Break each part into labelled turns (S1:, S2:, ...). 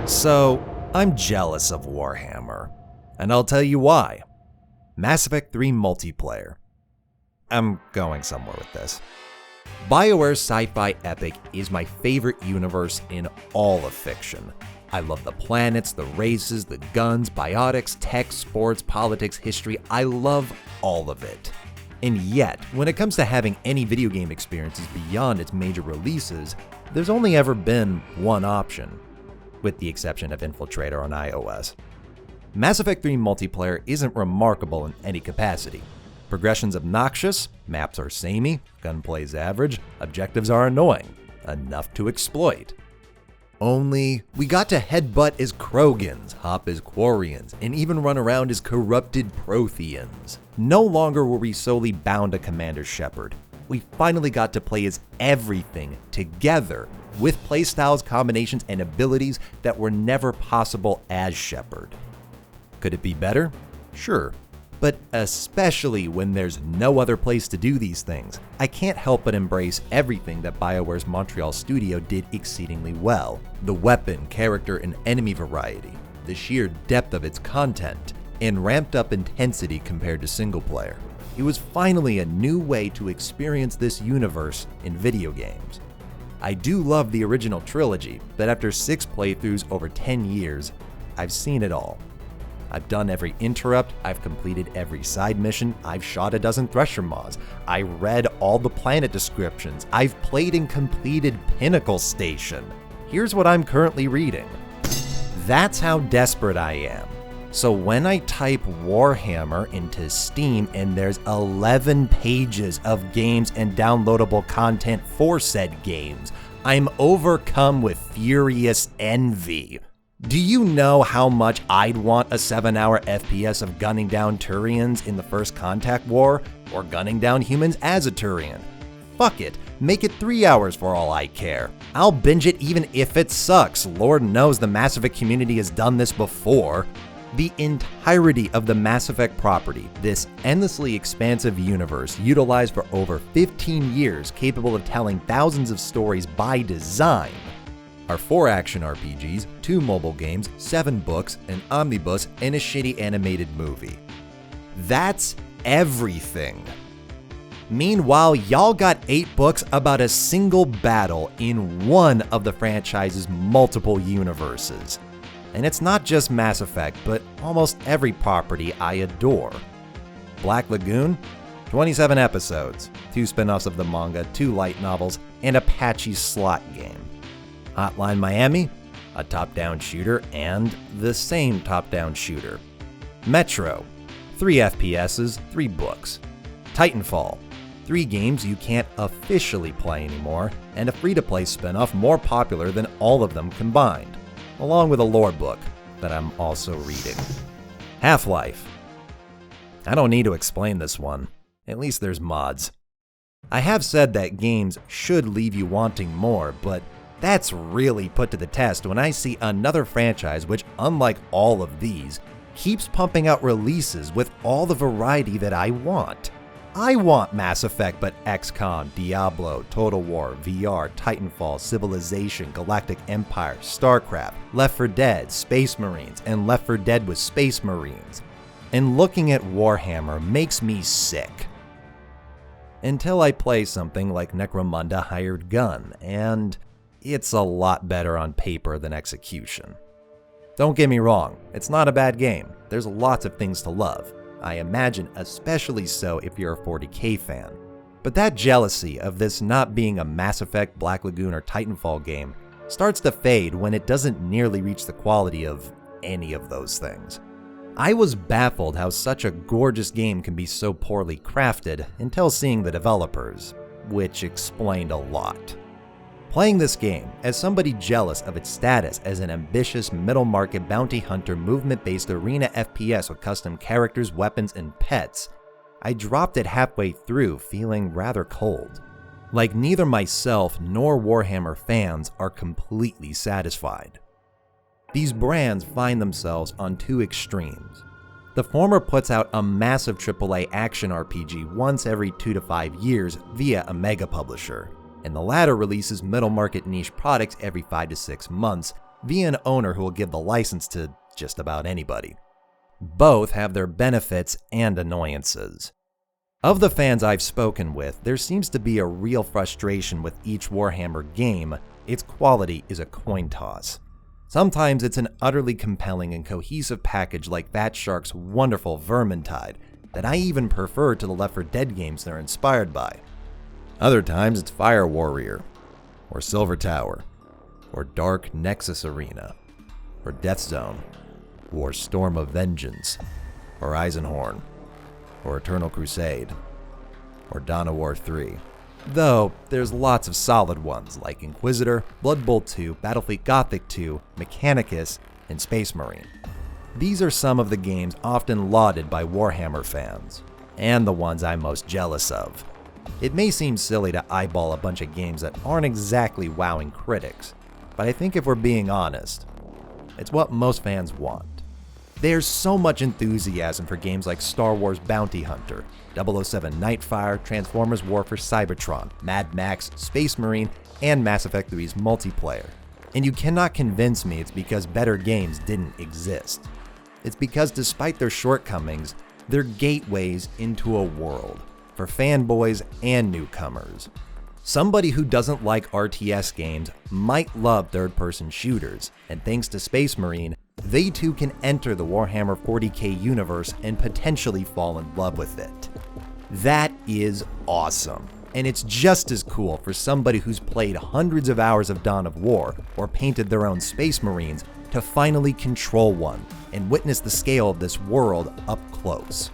S1: So, I'm jealous of Warhammer, and I'll tell you why. Mass Effect 3 multiplayer. I'm going somewhere with this. BioWare's sci-fi epic is my favorite universe in all of fiction. I love the planets, the races, the guns, biotics, tech, sports, politics, history. I love all of it. And yet, when it comes to having any video game experiences beyond its major releases, there's only ever been one option, with the exception of Infiltrator on iOS. Mass Effect 3 multiplayer isn't remarkable in any capacity. Progression's obnoxious, maps are samey, gunplay's average, objectives are annoying, enough to exploit. Only, we got to headbutt as Krogans, hop as Quarians, and even run around as corrupted Protheans. No longer were we solely bound to Commander Shepard. We finally got to play as everything together, with playstyles, combinations, and abilities that were never possible as Shepard. Could it be better? Sure. But especially when there's no other place to do these things, I can't help but embrace everything that BioWare's Montreal studio did exceedingly well. The weapon, character, and enemy variety, the sheer depth of its content, and ramped up intensity compared to single player. It was finally a new way to experience this universe in video games. I do love the original trilogy, but after 6 playthroughs over 10 years, I've seen it all. I've done every interrupt, I've completed every side mission, I've shot a dozen Thresher mods, I read all the planet descriptions, I've played and completed Pinnacle Station. Here's what I'm currently reading. That's how desperate I am. So when I type Warhammer into Steam and there's 11 pages of games and downloadable content for said games, I'm overcome with furious envy. Do you know how much I'd want a 7-hour FPS of gunning down Turians in the First Contact War, or gunning down humans as a Turian? Fuck it, make it 3 hours for all I care. I'll binge it even if it sucks. Lord knows the Mass Effect community has done this before. The entirety of the Mass Effect property, this endlessly expansive universe utilized for over 15 years, capable of telling thousands of stories by design, are 4 action RPGs, 2 mobile games, 7 books, an omnibus, and a shitty animated movie. That's everything. Meanwhile, y'all got 8 books about a single battle in one of the franchise's multiple universes. And it's not just Mass Effect, but almost every property I adore. Black Lagoon? 27 episodes, 2 spin-offs of the manga, 2 light novels, and a patchy slot game. Hotline Miami, a top-down shooter and the same top-down shooter. Metro, 3 FPSs, 3 books. Titanfall, 3 games you can't officially play anymore, and a free-to-play spin-off more popular than all of them combined, along with a lore book that I'm also reading. Half-Life. I don't need to explain this one. At least there's mods. I have said that games should leave you wanting more, but that's really put to the test when I see another franchise which, unlike all of these, keeps pumping out releases with all the variety that I want. I want Mass Effect, but XCOM, Diablo, Total War, VR, Titanfall, Civilization, Galactic Empire, StarCraft, Left 4 Dead, Space Marines, and Left 4 Dead with Space Marines. And looking at Warhammer makes me sick. Until I play something like Necromunda Hired Gun, and it's a lot better on paper than execution. Don't get me wrong, it's not a bad game. There's lots of things to love. I imagine especially so if you're a 40k fan. But that jealousy of this not being a Mass Effect, Black Lagoon, or Titanfall game starts to fade when it doesn't nearly reach the quality of any of those things. I was baffled how such a gorgeous game can be so poorly crafted until seeing the developers, which explained a lot. Playing this game, as somebody jealous of its status as an ambitious middle-market bounty hunter movement-based arena FPS with custom characters, weapons, and pets, I dropped it halfway through feeling rather cold. Like neither myself nor Warhammer fans are completely satisfied. These brands find themselves on 2 extremes. The former puts out a massive AAA action RPG once every 2 to 5 years via a mega publisher, and the latter releases middle-market niche products every 5 to 6 months, via an owner who will give the license to just about anybody. Both have their benefits and annoyances. Of the fans I've spoken with, there seems to be a real frustration with each Warhammer game. Its quality is a coin toss. Sometimes it's an utterly compelling and cohesive package like Fat Shark's wonderful Vermintide that I even prefer to the Left 4 Dead games they're inspired by. Other times it's Fire Warrior, or Silver Tower, or Dark Nexus Arena, or Death Zone, or Storm of Vengeance, or Eisenhorn, or Eternal Crusade, or Dawn of War 3. Though, there's lots of solid ones like Inquisitor, Blood Bowl 2, Battlefleet Gothic 2, Mechanicus, and Space Marine. These are some of the games often lauded by Warhammer fans, and the ones I'm most jealous of. It may seem silly to eyeball a bunch of games that aren't exactly wowing critics, but I think if we're being honest, it's what most fans want. There's so much enthusiasm for games like Star Wars Bounty Hunter, 007 Nightfire, Transformers War for Cybertron, Mad Max, Space Marine, and Mass Effect 3's multiplayer. And you cannot convince me it's because better games didn't exist. It's because despite their shortcomings, they're gateways into a world for fanboys and newcomers. Somebody who doesn't like RTS games might love third-person shooters, and thanks to Space Marine, they too can enter the Warhammer 40k universe and potentially fall in love with it. That is awesome, and it's just as cool for somebody who's played hundreds of hours of Dawn of War or painted their own Space Marines to finally control one and witness the scale of this world up close.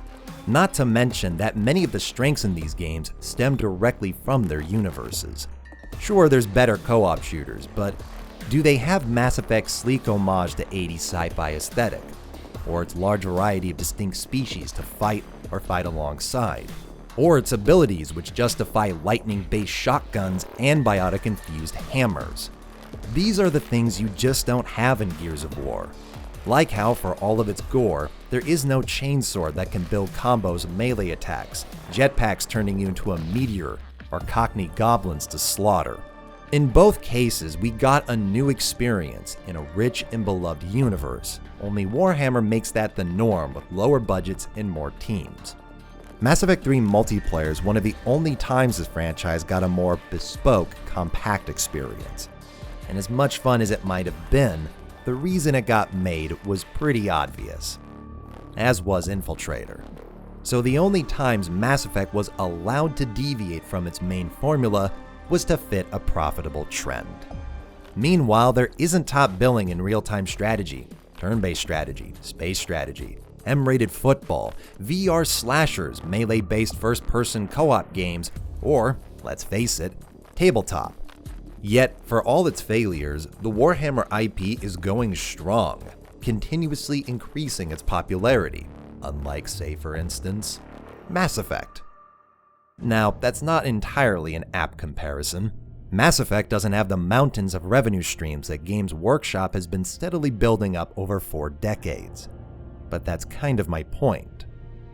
S1: Not to mention that many of the strengths in these games stem directly from their universes. Sure, there's better co-op shooters, but do they have Mass Effect's sleek homage to 80s sci-fi aesthetic? Or its large variety of distinct species to fight or fight alongside? Or its abilities which justify lightning-based shotguns and biotic-infused hammers? These are the things you just don't have in Gears of War. Like how, for all of its gore, there is no chainsword that can build combos of melee attacks, jetpacks turning you into a meteor, or Cockney goblins to slaughter. In both cases, we got a new experience in a rich and beloved universe, only Warhammer makes that the norm with lower budgets and more teams. Mass Effect 3 multiplayer is one of the only times this franchise got a more bespoke, compact experience. And as much fun as it might have been, the reason it got made was pretty obvious, as was Infiltrator. So the only times Mass Effect was allowed to deviate from its main formula was to fit a profitable trend. Meanwhile, there isn't top billing in real-time strategy, turn-based strategy, space strategy, M-rated football, VR slashers, melee-based first-person co-op games, or, let's face it, tabletop. Yet, for all its failures, the Warhammer IP is going strong, continuously increasing its popularity, unlike, say for instance, Mass Effect. Now, that's not entirely an apt comparison. Mass Effect doesn't have the mountains of revenue streams that Games Workshop has been steadily building up over 4 decades. But that's kind of my point.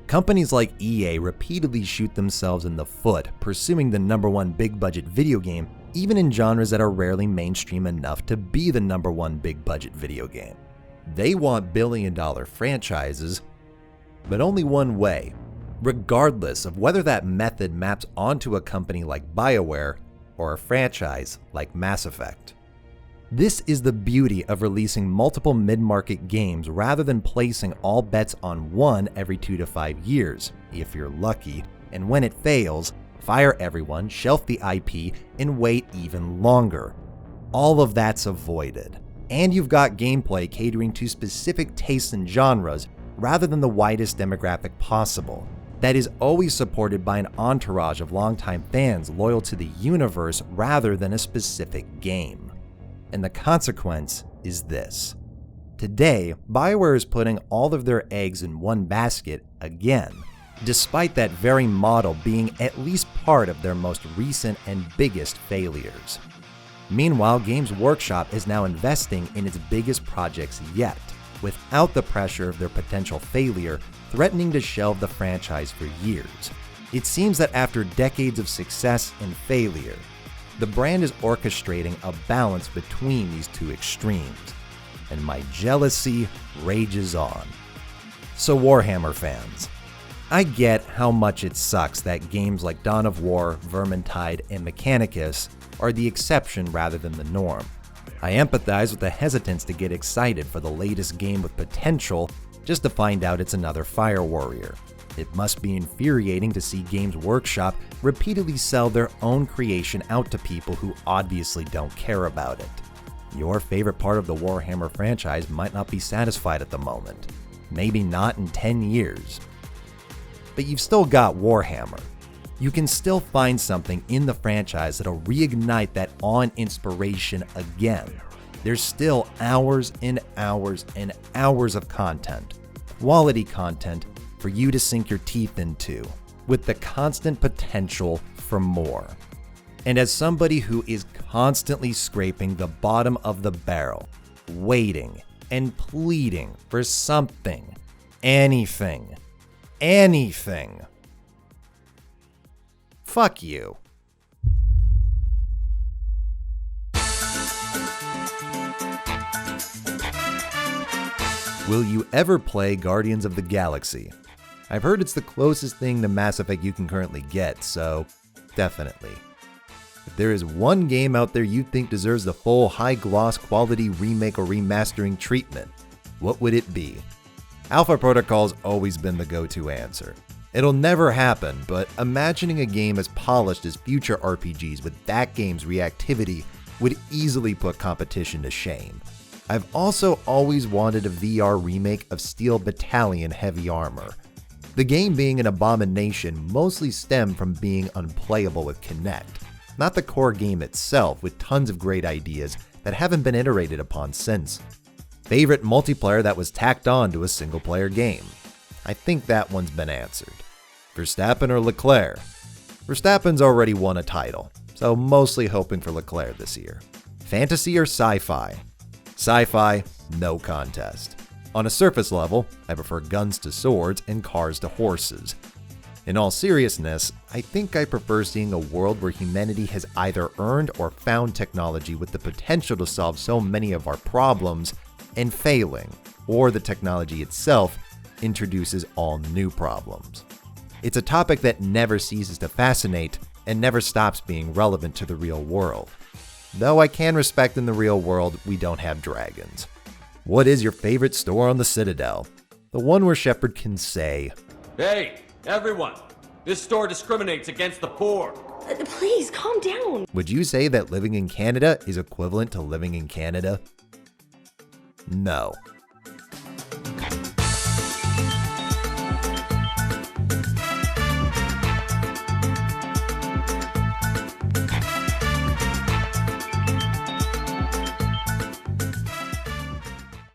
S1: Companies like EA repeatedly shoot themselves in the foot pursuing the #1 big-budget video game, even in genres that are rarely mainstream enough to be the #1 big-budget video game. They want billion-dollar franchises, but only one way, regardless of whether that method maps onto a company like BioWare or a franchise like Mass Effect. This is the beauty of releasing multiple mid-market games rather than placing all bets on one every 2 to 5 years, if you're lucky, and when it fails, fire everyone, shelf the IP, and wait even longer. All of that's avoided. And you've got gameplay catering to specific tastes and genres rather than the widest demographic possible. That is always supported by an entourage of longtime fans loyal to the universe rather than a specific game. And the consequence is this. Today, BioWare is putting all of their eggs in one basket again, despite that very model being at least part of their most recent and biggest failures. Meanwhile, Games Workshop is now investing in its biggest projects yet, without the pressure of their potential failure threatening to shelve the franchise for years. It seems that after decades of success and failure, the brand is orchestrating a balance between these two extremes, and my jealousy rages on. So Warhammer fans, I get how much it sucks that games like Dawn of War, Vermintide, and Mechanicus are the exception rather than the norm. I empathize with the hesitance to get excited for the latest game with potential just to find out it's another Fire Warrior. It must be infuriating to see Games Workshop repeatedly sell their own creation out to people who obviously don't care about it. Your favorite part of the Warhammer franchise might not be satisfied at the moment. Maybe not in 10 years. But you've still got Warhammer. You can still find something in the franchise that'll reignite that awe and inspiration again. There's still hours and hours and hours of content, quality content, for you to sink your teeth into, with the constant potential for more. And as somebody who is constantly scraping the bottom of the barrel, waiting and pleading for something, anything, fuck you. Will you ever play Guardians of the Galaxy? I've heard it's the closest thing to Mass Effect you can currently get, so definitely. If there is one game out there you think deserves the full high-gloss quality remake or remastering treatment, what would it be? Alpha Protocol's always been the go-to answer. It'll never happen, but imagining a game as polished as future RPGs with that game's reactivity would easily put competition to shame. I've also always wanted a VR remake of Steel Battalion Heavy Armor. The game being an abomination mostly stemmed from being unplayable with Kinect, not the core game itself with tons of great ideas that haven't been iterated upon since. Favorite multiplayer that was tacked on to a single-player game? I think that one's been answered. Verstappen or Leclerc? Verstappen's already won a title, so mostly hoping for Leclerc this year. Fantasy or sci-fi? Sci-fi, no contest. On a surface level, I prefer guns to swords and cars to horses. In all seriousness, I think I prefer seeing a world where humanity has either earned or found technology with the potential to solve so many of our problems and failing, or the technology itself introduces all new problems. It's a topic that never ceases to fascinate and never stops being relevant to the real world. Though I can respect in the real world we don't have dragons. What is your favorite store on the Citadel? The one where Shepard can say,
S2: "Hey, everyone! This store discriminates against the poor!"
S3: Please, calm down.
S1: Would you say that living in Canada is equivalent to living in Canada? No.